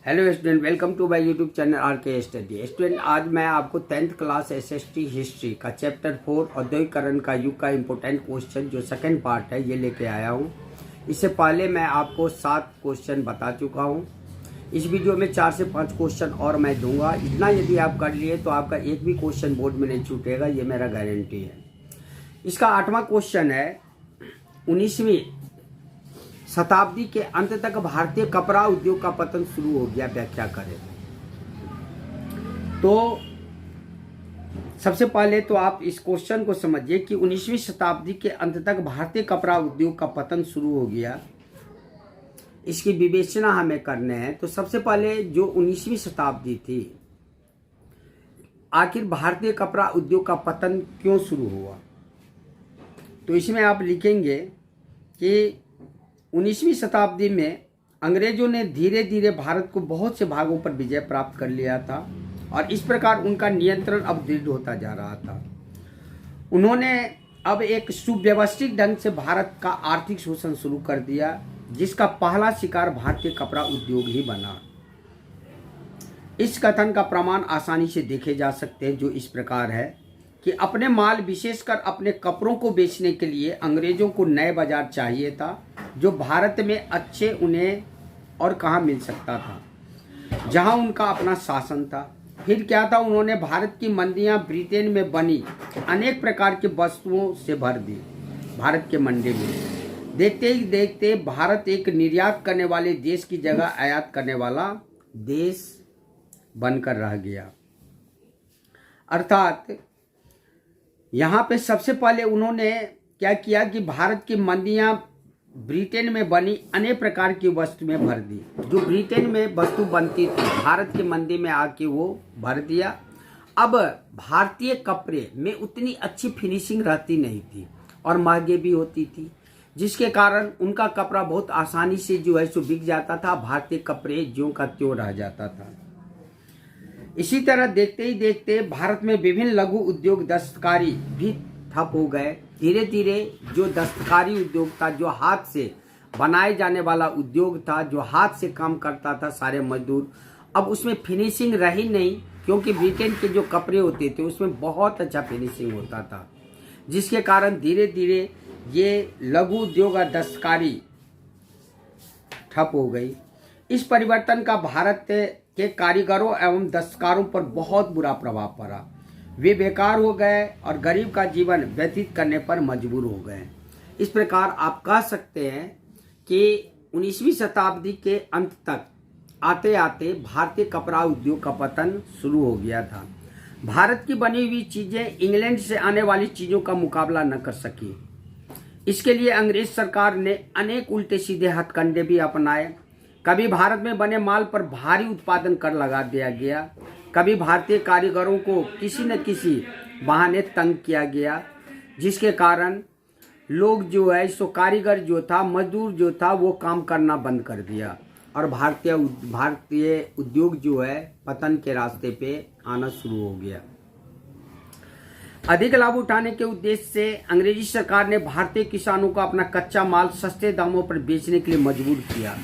Hello student, welcome to my YouTube channel R K study. Student, आज मैं आपको 10th class SST history का chapter 4 औद्योगिकरण का युग का इम्पोर्टेंट क्वेश्चन जो सेकंड पार्ट है ये लेके आया हूँ। इससे पहले मैं आपको 7 क्वेश्चन बता चुका हूँ। इस वीडियो में 4 से 5 क्वेश्चन और मैं दूंगा। इतना यदि आप कर लिए तो आपका एक भी क्वेश्चन बोर्ड में नहीं छूटेगा, ये मेरा गारंटी है। इसका 8वां क्वेश्चन है, 19वीं शताब्दी के अंत तक भारतीय कपड़ा उद्योग का पतन शुरू हो गया, व्याख्या करें। तो सबसे पहले तो आप इस क्वेश्चन को समझिए कि 19वीं शताब्दी के अंत तक भारतीय कपड़ा उद्योग का पतन शुरू हो गया, इसकी विवेचना हमें करने हैं। तो सबसे पहले जो 19वीं शताब्दी थी, आखिर भारतीय कपड़ा उद्योग का पतन क्यों शुरू हुआ। तो इसमें आप लिखेंगे कि 19वीं शताब्दी में अंग्रेजों ने धीरे धीरे भारत को बहुत से भागों पर विजय प्राप्त कर लिया था और इस प्रकार उनका नियंत्रण अब दृढ़ होता जा रहा था। उन्होंने अब एक सुव्यवस्थित ढंग से भारत का आर्थिक शोषण शुरू कर दिया, जिसका पहला शिकार भारतीय कपड़ा उद्योग ही बना। इस कथन का प्रमाण आसानी से देखे जा सकते हैं, जो इस प्रकार है कि अपने माल, विशेषकर अपने कपड़ों को बेचने के लिए अंग्रेजों को नए बाजार चाहिए था, जो भारत में अच्छे उन्हें और कहाँ मिल सकता था, जहां उनका अपना शासन था। फिर क्या था, उन्होंने भारत की मंडियां ब्रिटेन में बनी अनेक प्रकार की वस्तुओं से भर दी। भारत के मंडी में देखते ही देखते भारत एक निर्यात करने वाले देश की जगह आयात करने वाला देश बनकर रह गया। अर्थात यहाँ पे सबसे पहले उन्होंने क्या किया कि भारत की मंडियां ब्रिटेन में बनी अनेक प्रकार की वस्तुएं भर दी। जो ब्रिटेन में वस्तु बनती थी, भारत की मंडी में आके वो भर दिया। अब भारतीय कपड़े में उतनी अच्छी फिनिशिंग रहती नहीं थी और महंगे भी होती थी, जिसके कारण उनका कपड़ा बहुत आसानी से जो है सो बिक जाता था। भारतीय कपड़े ज्यों का त्यों रह जाता था। इसी तरह देखते ही देखते भारत में विभिन्न लघु उद्योग, दस्तकारी भी ठप हो गए। धीरे धीरे जो दस्तकारी उद्योग था, जो हाथ से बनाए जाने वाला उद्योग था, जो हाथ से काम करता था सारे मजदूर, अब उसमें फिनिशिंग रही नहीं, क्योंकि ब्रिटेन के जो कपड़े होते थे उसमें बहुत अच्छा फिनिशिंग होता था, जिसके कारण धीरे धीरे ये लघु उद्योग और दस्तकारी ठप हो गई। इस परिवर्तन का भारत के कारीगरों एवं दस्तकारों पर बहुत बुरा प्रभाव पड़ा। वे बेकार हो गए और गरीब का जीवन व्यतीत करने पर मजबूर हो गए। इस प्रकार आप कह सकते हैं कि 19वीं शताब्दी के अंत तक आते आते भारतीय कपड़ा उद्योग का पतन शुरू हो गया था। भारत की बनी हुई चीजें इंग्लैंड से आने वाली चीजों का मुकाबला न कर सकी। इसके लिए अंग्रेज सरकार ने अनेक उल्टे सीधे हथकंडे भी अपनाए। कभी भारत में बने माल पर भारी उत्पादन कर लगा दिया गया, कभी भारतीय कारीगरों को किसी न किसी बहाने तंग किया गया, जिसके कारण लोग जो है सो कारीगर जो था, मजदूर जो था, वो काम करना बंद कर दिया और भारतीय उद्योग जो है पतन के रास्ते पे आना शुरू हो गया। अधिक लाभ उठाने के उद्देश्य से अंग्रेजी सरकार ने भारतीय किसानों को अपना कच्चा माल सस्ते दामों पर बेचने के लिए मजबूर किया।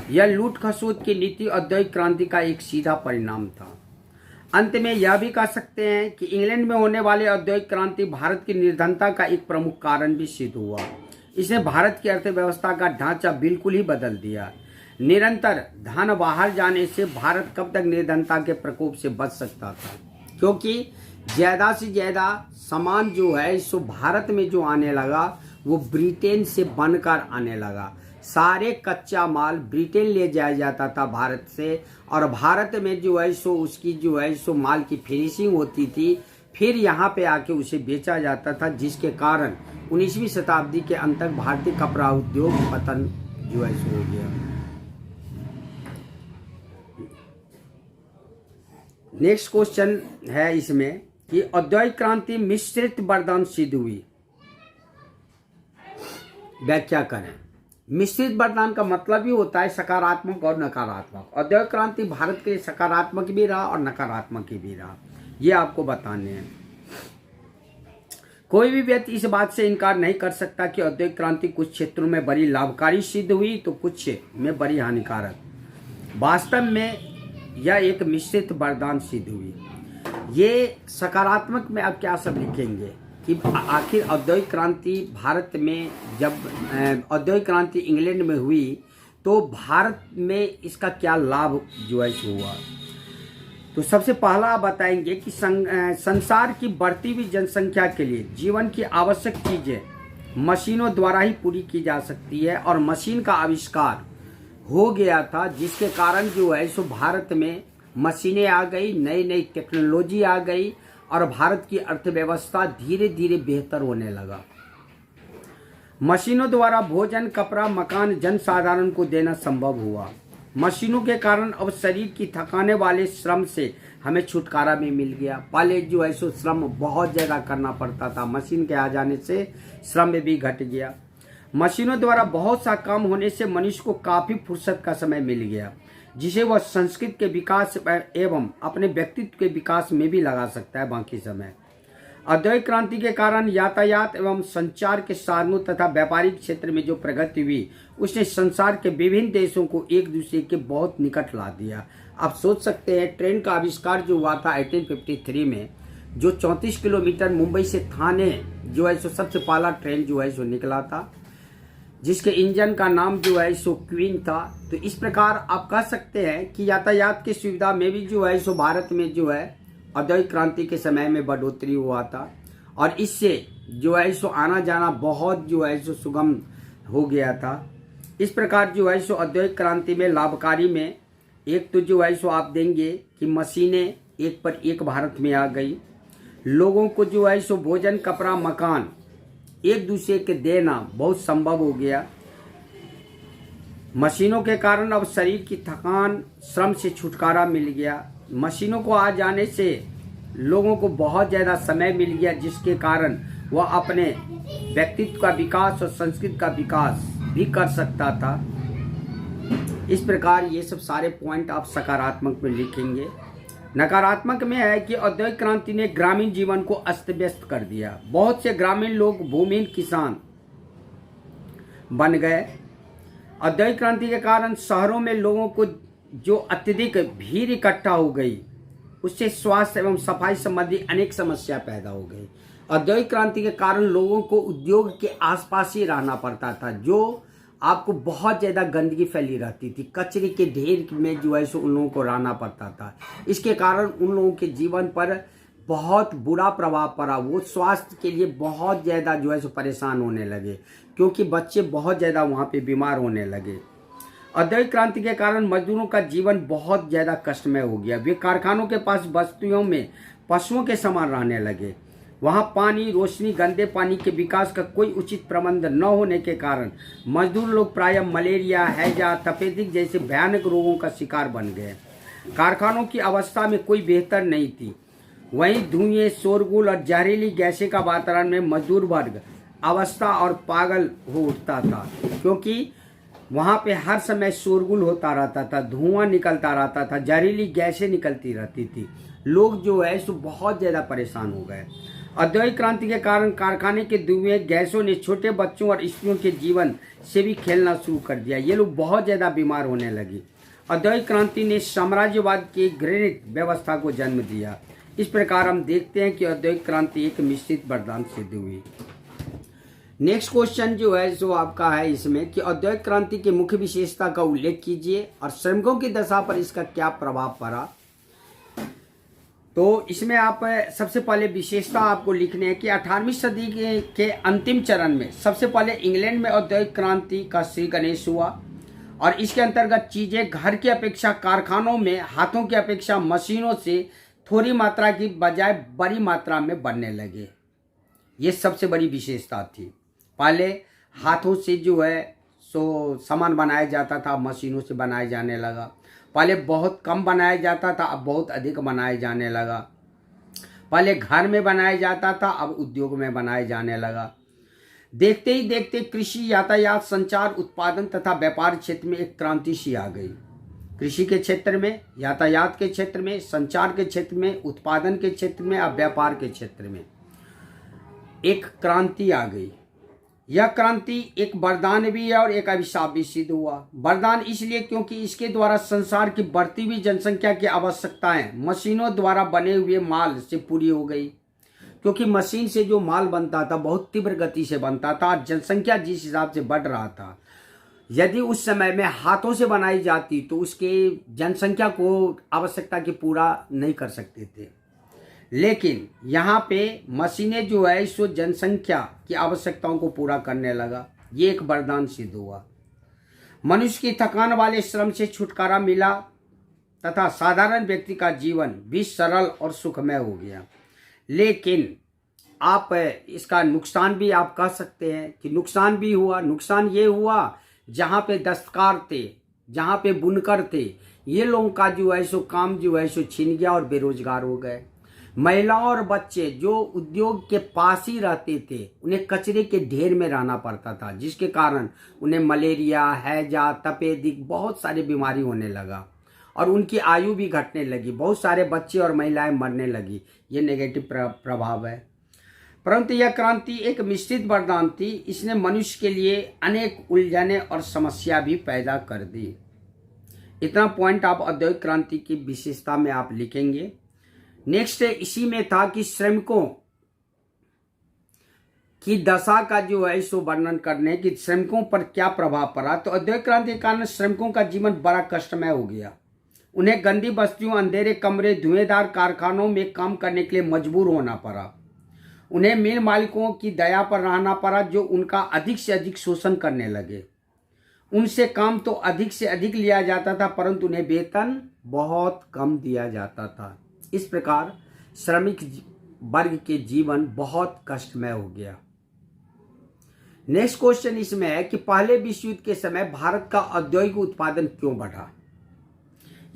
यह लूट खसोट की नीति औद्योगिक क्रांति का एक सीधा परिणाम था। अंत में यह भी कह सकते हैं कि इंग्लैंड में होने वाली औद्योगिक क्रांति भारत की निर्धनता का एक प्रमुख कारण भी सिद्ध हुआ। इसने भारत की अर्थव्यवस्था का ढांचा बिल्कुल ही बदल दिया। निरंतर धन बाहर जाने से भारत कब तक निर्धनता के प्रकोप से बच सकता था, क्योंकि ज्यादा से ज्यादा सामान जो है सो भारत में जो आने लगा वो ब्रिटेन से बनकर आने लगा। सारे कच्चा माल ब्रिटेन ले जाया जाता था भारत से, और भारत में जो है सो उसकी जो है सो माल की फिनिशिंग होती थी, फिर यहाँ पे आके उसे बेचा जाता था, जिसके कारण 19वीं शताब्दी के अंत तक भारतीय कपड़ा उद्योग पतन जो है सो हो गया। नेक्स्ट क्वेश्चन है इसमें कि औद्योगिक क्रांति मिश्रित वरदान सिद्ध हुई, व्याख्या करें। मिश्रित वरदान का मतलब ही होता है सकारात्मक और नकारात्मक। औद्योगिक क्रांति भारत के लिए सकारात्मक भी रहा और नकारात्मक भी रहा, ये आपको बताने हैं। कोई भी व्यक्ति इस बात से इनकार नहीं कर सकता कि औद्योगिक क्रांति कुछ क्षेत्रों में बड़ी लाभकारी सिद्ध हुई तो कुछ में बड़ी हानिकारक। वास्तव में यह एक मिश्रित वरदान सिद्ध हुई। ये सकारात्मक में आप क्या सब लिखेंगे कि आखिर औद्योगिक क्रांति भारत में, जब औद्योगिक क्रांति इंग्लैंड में हुई तो भारत में इसका क्या लाभ जो है हुआ। तो सबसे पहला आप बताएंगे कि संसार की बढ़ती हुई जनसंख्या के लिए जीवन की आवश्यक चीज़ें मशीनों द्वारा ही पूरी की जा सकती है, और मशीन का आविष्कार हो गया था, जिसके कारण जो है सो भारत में मशीनें आ गई, नई नई टेक्नोलॉजी आ गई और भारत की अर्थव्यवस्था धीरे धीरे बेहतर होने लगा। मशीनों द्वारा भोजन, कपड़ा, मकान जनसाधारण को देना संभव हुआ। मशीनों के कारण अब शरीर की थकाने वाले श्रम से हमें छुटकारा भी मिल गया। पहले जो है सो श्रम बहुत ज़्यादा करना पड़ता था, मशीन के आ जाने से श्रम भी घट गया। मशीनों द्वारा बहुत सा काम होने से मनुष्य को काफ़ी फुर्सत का समय मिल गया, जिसे वह संस्कृत के विकास एवं अपने व्यक्तित्व के विकास में भी लगा सकता है बाकी समय। औद्योगिक क्रांति के कारण यातायात एवं संचार के साधनों तथा व्यापारिक क्षेत्र में जो प्रगति हुई, उसने संसार के विभिन्न देशों को एक दूसरे के बहुत निकट ला दिया। आप सोच सकते हैं, ट्रेन का आविष्कार जो हुआ था 1853 में, जो 34 किलोमीटर मुंबई से थाने जो है सो सबसे पहला ट्रेन जो है सो निकला था, जिसके इंजन का नाम जो है सो क्वीन था। तो इस प्रकार आप कह सकते हैं कि यातायात की सुविधा में भी जो है सो भारत में जो है औद्योगिक क्रांति के समय में बढ़ोतरी हुआ था, और इससे जो है सो आना जाना बहुत जो है सो सुगम हो गया था। इस प्रकार जो है सो औद्योगिक क्रांति में लाभकारी में एक तो जो है सो आप देंगे कि मशीनें एक पर एक भारत में आ गई, लोगों को जो है सो भोजन, कपड़ा, मकान एक दूसरे के देना बहुत संभव हो गया। मशीनों के कारण अब शरीर की थकान, श्रम से छुटकारा मिल गया। मशीनों को आ जाने से लोगों को बहुत ज़्यादा समय मिल गया, जिसके कारण वह अपने व्यक्तित्व का विकास और संस्कृति का विकास भी कर सकता था। इस प्रकार ये सब सारे पॉइंट आप सकारात्मक में लिखेंगे। नकारात्मक में है कि औद्योगिक क्रांति ने ग्रामीण जीवन को अस्त व्यस्त कर दिया। बहुत से ग्रामीण लोग भूमिहीन किसान बन गए। औद्योगिक क्रांति के कारण शहरों में लोगों को जो अत्यधिक भीड़ इकट्ठा हो गई, उससे स्वास्थ्य एवं सफाई संबंधी अनेक समस्या पैदा हो गई। औद्योगिक क्रांति के कारण लोगों को उद्योग के आसपास ही रहना पड़ता था, जो आपको बहुत ज़्यादा गंदगी फैली रहती थी, कचरे के ढेर में जो है सो उन लोगों को रहना पड़ता था। इसके कारण उन लोगों के जीवन पर बहुत बुरा प्रभाव पड़ा। वो स्वास्थ्य के लिए बहुत ज़्यादा जो है सो परेशान होने लगे, क्योंकि बच्चे बहुत ज़्यादा वहाँ पे बीमार होने लगे। औद्योगिक क्रांति के कारण मजदूरों का जीवन बहुत ज़्यादा कष्टमय हो गया। वे कारखानों के पास बस्तियों में पशुओं के समान रहने लगे। वहाँ पानी, रोशनी, गंदे पानी के विकास का कोई उचित प्रबंध न होने के कारण मजदूर लोग प्रायः मलेरिया, हैजा, तपेदिक जैसे भयानक रोगों का शिकार बन गए। कारखानों की अवस्था में कोई बेहतर नहीं थी। वहीं धुएं, शोरगुल और जहरीली गैसें का वातावरण में मजदूर वर्ग अवस्था और पागल हो उठता था, क्योंकि वहाँ पे हर समय शोरगुल होता रहता था, धुआं निकलता रहता था, जहरीली गैसें निकलती रहती थी। लोग जो है सो बहुत ज़्यादा परेशान हो गए। औद्योगिक क्रांति के कारण कारखाने के धुएं, गैसों ने छोटे बच्चों और स्त्रियों के जीवन से भी खेलना शुरू कर दिया। ये लोग बहुत ज़्यादा बीमार होने लगे। औद्योगिक क्रांति ने साम्राज्यवाद की ग्रेनेड व्यवस्था को जन्म दिया। इस प्रकार हम देखते हैं कि औद्योगिक क्रांति एक मिश्रित वरदान सिद्ध हुई। नेक्स्ट क्वेश्चन जो है सो आपका है इसमें कि औद्योगिक क्रांति की मुख्य विशेषता का उल्लेख कीजिए और श्रमिकों की दशा पर इसका क्या प्रभाव पड़ा। तो इसमें आप सबसे पहले विशेषता आपको लिखने है कि 18वीं सदी के अंतिम चरण में सबसे पहले इंग्लैंड में औद्योगिक क्रांति का श्री गणेश हुआ, और इसके अंतर्गत चीज़ें घर की अपेक्षा कारखानों में हाथों की अपेक्षा मशीनों से थोड़ी मात्रा की बजाय बड़ी मात्रा में बनने लगे। ये सबसे बड़ी विशेषता थी। पहले हाथों से जो है सो सामान बनाया जाता था, मशीनों से बनाया जाने लगा। पहले बहुत कम बनाया जाता था, अब बहुत अधिक बनाया जाने लगा। पहले घर में बनाया जाता था, अब उद्योग में बनाया जाने लगा। देखते ही देखते कृषि, यातायात, संचार, उत्पादन तथा व्यापार क्षेत्र में एक क्रांति सी आ गई। कृषि के क्षेत्र में, यातायात के क्षेत्र में, संचार के क्षेत्र में, उत्पादन के क्षेत्र में और व्यापार के क्षेत्र में एक क्रांति आ गई। यह क्रांति एक वरदान भी है और एक अभिशाप भी सिद्ध हुआ। वरदान इसलिए क्योंकि इसके द्वारा संसार की बढ़ती हुई जनसंख्या की आवश्यकताएं मशीनों द्वारा बने हुए माल से पूरी हो गई, क्योंकि मशीन से जो माल बनता था बहुत तीव्र गति से बनता था और जनसंख्या जिस हिसाब से बढ़ रहा था, यदि उस समय में हाथों से बनाई जाती तो उसके जनसंख्या को आवश्यकता की पूरा नहीं कर सकते थे। लेकिन यहाँ पे मशीनें जो है सो जनसंख्या की आवश्यकताओं को पूरा करने लगा। ये एक वरदान सिद्ध हुआ। मनुष्य की थकान वाले श्रम से छुटकारा मिला तथा साधारण व्यक्ति का जीवन भी सरल और सुखमय हो गया। लेकिन आप इसका नुकसान भी आप कह सकते हैं कि नुकसान भी हुआ। नुकसान ये हुआ जहाँ पे दस्तकार थे, जहाँ पे बुनकर थे, ये लोगों का जो है सो काम जो है सो छिन गया और बेरोजगार हो गए। महिलाओं और बच्चे जो उद्योग के पास ही रहते थे उन्हें कचरे के ढेर में रहना पड़ता था, जिसके कारण उन्हें मलेरिया, हैजा, तपेदिक बहुत सारी बीमारी होने लगा और उनकी आयु भी घटने लगी। बहुत सारे बच्चे और महिलाएं मरने लगी। ये नेगेटिव प्रभाव है। परंतु यह क्रांति एक मिश्रित वरदान थी। इसने मनुष्य के लिए अनेक उलझने और समस्या भी पैदा कर दी। इतना पॉइंट आप औद्योगिक क्रांति की विशेषता में आप लिखेंगे। नेक्स्ट इसी में था कि श्रमिकों की दशा का जो है सो वर्णन करने कि श्रमिकों पर क्या प्रभाव पड़ा। तो औद्योगिक क्रांति के कारण श्रमिकों का जीवन बड़ा कष्टमय हो गया। उन्हें गंदी बस्तियों, अंधेरे कमरे, धुएंधार कारखानों में काम करने के लिए मजबूर होना पड़ा। उन्हें मिल मालिकों की दया पर रहना पड़ा, जो उनका अधिक से अधिक शोषण करने लगे। उनसे काम तो अधिक से अधिक लिया जाता था, परंतु उन्हें वेतन बहुत कम दिया जाता था। इस प्रकार श्रमिक वर्ग के जीवन बहुत कष्टमय हो गया। नेक्स्ट क्वेश्चन इसमें है कि पहले विश्व युद्ध के समय भारत का औद्योगिक उत्पादन क्यों बढ़ा।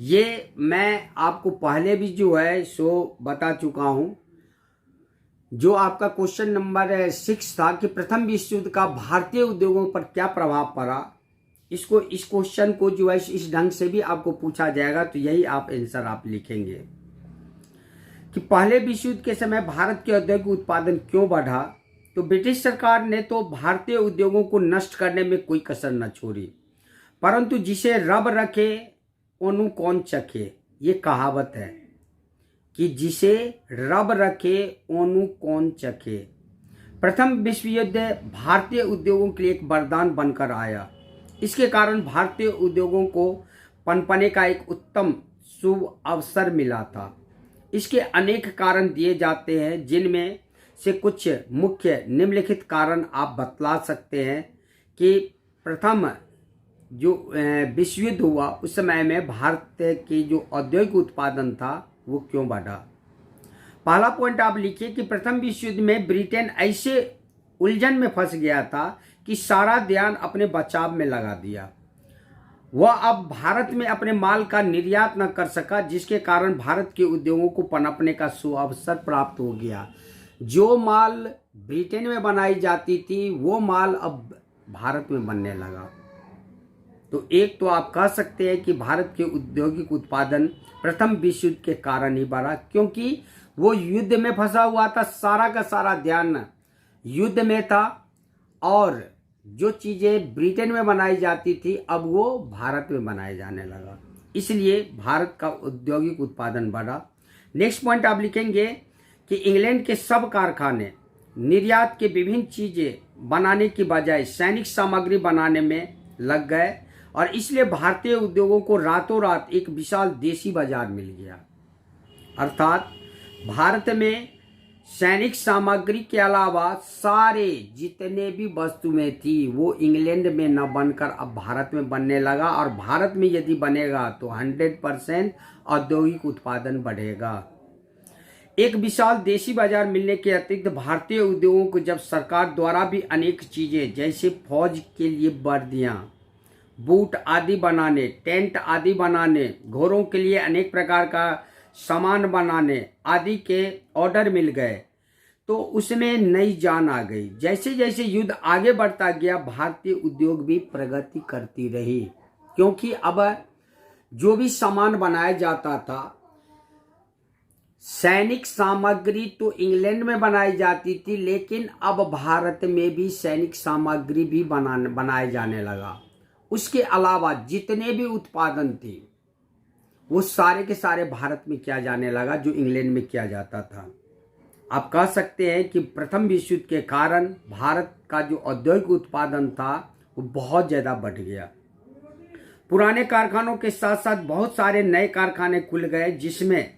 ये मैं आपको पहले भी जो है सो बता चुका हूं। जो आपका क्वेश्चन नंबर 6 था कि प्रथम विश्व युद्ध का भारतीय उद्योगों पर क्या प्रभाव पड़ा, इस क्वेश्चन को जो है इस ढंग से भी आपको पूछा जाएगा, तो यही आप आंसर आप लिखेंगे कि पहले विश्व युद्ध के समय भारत के औद्योगिक उत्पादन क्यों बढ़ा। तो ब्रिटिश सरकार ने तो भारतीय उद्योगों को नष्ट करने में कोई कसर न छोड़ी, परंतु जिसे रब रखे ओनु कौन चखे, ये कहावत है कि जिसे रब रखे ओनु कौन चखे। प्रथम विश्व युद्ध भारतीय उद्योगों के लिए एक वरदान बनकर आया। इसके कारण भारतीय उद्योगों को पनपने का एक उत्तम शुभ अवसर मिला था। इसके अनेक कारण दिए जाते हैं, जिनमें से कुछ मुख्य निम्नलिखित कारण आप बतला सकते हैं कि प्रथम जो विश्व युद्ध हुआ उस समय में भारत की जो औद्योगिक उत्पादन था वो क्यों बढ़ा। पहला पॉइंट आप लिखिए कि प्रथम विश्व युद्ध में ब्रिटेन ऐसे उलझन में फंस गया था कि सारा ध्यान अपने बचाव में लगा दिया। वह अब भारत में अपने माल का निर्यात न कर सका, जिसके कारण भारत के उद्योगों को पनपने का सुअवसर प्राप्त हो गया। जो माल ब्रिटेन में बनाई जाती थी वो माल अब भारत में बनने लगा। तो एक तो आप कह सकते हैं कि भारत के औद्योगिक उत्पादन प्रथम विश्व युद्ध के कारण ही बढ़ा, क्योंकि वो युद्ध में फंसा हुआ था। सारा का सारा ध्यान युद्ध में था और जो चीजें ब्रिटेन में बनाई जाती थी अब वो भारत में बनाए जाने लगा, इसलिए भारत का औद्योगिक उत्पादन बढ़ा। नेक्स्ट पॉइंट आप लिखेंगे कि इंग्लैंड के सब कारखाने निर्यात के विभिन्न चीजें बनाने की बजाय सैनिक सामग्री बनाने में लग गए और इसलिए भारतीय उद्योगों को रातों रात एक विशाल देशी बाजार मिल गया। अर्थात भारत में सैनिक सामग्री के अलावा सारे जितने भी वस्तुएं थी वो इंग्लैंड में न बनकर अब भारत में बनने लगा, और भारत में यदि बनेगा तो 100% औद्योगिक उत्पादन बढ़ेगा। एक विशाल देशी बाजार मिलने के अतिरिक्त भारतीय उद्योगों को जब सरकार द्वारा भी अनेक चीजें जैसे फौज के लिए वर्दियां, बूट आदि बनाने, टेंट आदि बनाने, घोड़ों के लिए अनेक प्रकार का सामान बनाने आदि के ऑर्डर मिल गए, तो उसमें नई जान आ गई। जैसे जैसे युद्ध आगे बढ़ता गया भारतीय उद्योग भी प्रगति करती रही, क्योंकि अब जो भी सामान बनाया जाता था सैनिक सामग्री तो इंग्लैंड में बनाई जाती थी, लेकिन अब भारत में भी सैनिक सामग्री भी बनाए जाने लगा। उसके अलावा जितने भी उत्पादन थे वो सारे के सारे भारत में किया जाने लगा, जो इंग्लैंड में किया जाता था। आप कह सकते हैं कि प्रथम विश्व युद्ध के कारण भारत का जो औद्योगिक उत्पादन था वो बहुत ज़्यादा बढ़ गया। पुराने कारखानों के साथ साथ बहुत सारे नए कारखाने खुल गए, जिसमें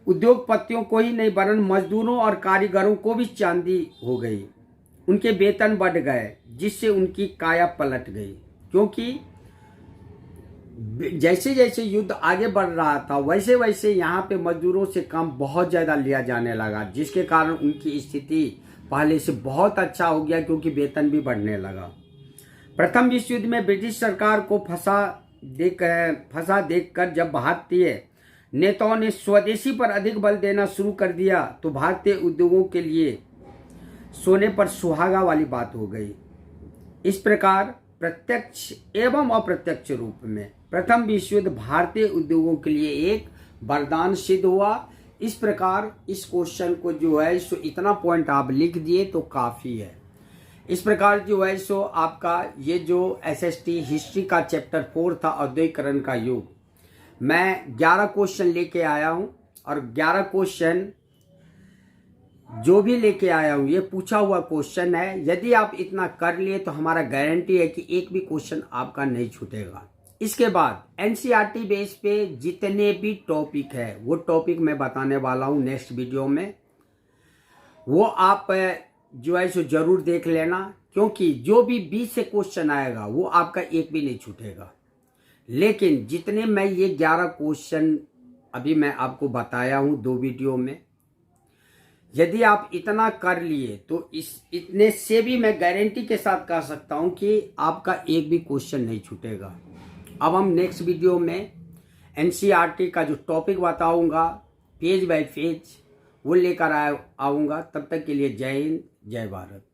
उद्योगपतियों को ही नहीं वरन मजदूरों और कारीगरों को भी चांदी हो गई। उनके वेतन बढ़ गए, जिससे उनकी काया पलट गई, क्योंकि जैसे जैसे युद्ध आगे बढ़ रहा था वैसे वैसे यहाँ पे मजदूरों से काम बहुत ज़्यादा लिया जाने लगा, जिसके कारण उनकी स्थिति पहले से बहुत अच्छा हो गया, क्योंकि वेतन भी बढ़ने लगा। प्रथम विश्व युद्ध में ब्रिटिश सरकार को फंसा देखकर जब भारतीय नेताओं ने स्वदेशी पर अधिक बल देना शुरू कर दिया, तो भारतीय उद्योगों के लिए सोने पर सुहागा वाली बात हो गई। इस प्रकार प्रत्यक्ष एवं अप्रत्यक्ष रूप में प्रथम विश्व युद्ध भारतीय उद्योगों के लिए एक वरदान सिद्ध हुआ। इस प्रकार इस क्वेश्चन को जो है सो इतना पॉइंट आप लिख दिए तो काफ़ी है। इस प्रकार जो है सो आपका ये जो एसएसटी हिस्ट्री का चैप्टर 4 था, औद्योगिकरण का युग, मैं 11 क्वेश्चन लेके आया हूँ, और 11 क्वेश्चन जो भी लेके आया हूँ ये पूछा हुआ क्वेश्चन है। यदि आप इतना कर लिए तो हमारा गारंटी है कि एक भी क्वेश्चन आपका नहीं छूटेगा। इसके बाद एनसीईआरटी बेस पे जितने भी टॉपिक है वो टॉपिक मैं बताने वाला हूँ नेक्स्ट वीडियो में, वो आप जो है सो जरूर देख लेना, क्योंकि जो भी 20 से क्वेश्चन आएगा वो आपका एक भी नहीं छूटेगा। लेकिन जितने मैं ये 11 क्वेश्चन अभी मैं आपको बताया हूँ 2 वीडियो में, यदि आप इतना कर लिए तो इतने से भी मैं गारंटी के साथ कह सकता हूँ कि आपका एक भी क्वेश्चन नहीं छूटेगा। अब हम नेक्स्ट वीडियो में एनसीईआरटी का जो टॉपिक बताऊँगा पेज बाय पेज वो लेकर आऊँगा। तब तक के लिए जय हिंद, जय भारत।